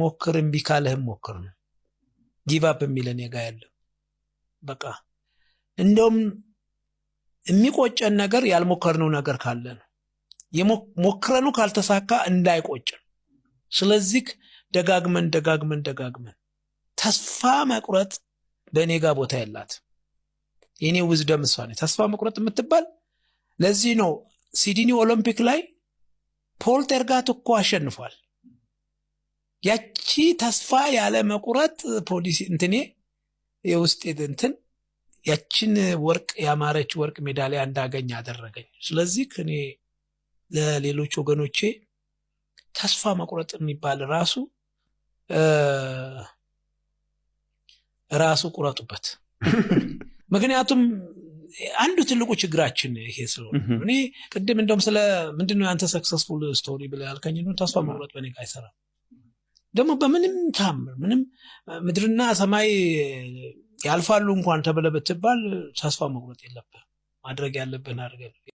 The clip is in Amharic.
ሞክር እምቢ ካለህም ሞክር ነው። ጊቫፕ የሚለን የጋ ያለ በቃ እንደውም የሚቆጨን ነገር ያልሞከርነው ነገር ካለ ነው። ሞክረነው ካልተሳካ እንዳይቆጭን። ስለዚህ ደጋግመን ተስፋ መቁረጥ በእኔ ጋር ቦታ ያላት የኔ ዊዝደም እሷ ነች ተስፋ መቁረጥ የምትባል። ለዚህ ነው ሲድኒ ኦሎምፒክ ላይ ፖል ተርጋት እኮ አሸንፏል። ያቺ ተስፋ ያለ መቁረጥ ፖሊሲ እንትኔ የውስጥ እንትን ያችን ወርቅ ያማረች ወርቅ ሜዳሊያ እንዳገኝ አደረገኝ። ስለዚህ እኔ ለሌሎች ወገኖቼ ተስፋ መቁረጥ የሚባል ራሱ ቁረጡበት። ምክንያቱም አንዱ ትልቁ ችግራችን ይሄ ስለሆነ እኔ ቅድም እንደውም ስለ ምንድነው ያንተ ሰክሰስፉል ስቶሪ ብለህ ያልከኝ ነው። ተስፋ መቁረጥ በእኔ ጋር አይሰራም። ደግሞ በምንም ታምር ምንም ምድርና ሰማይ ያልፋሉ እንኳን ተብለህ ብትባል ተስፋ መቁረጥ የለብህም። ማድረግ ያለብህን አድርገህ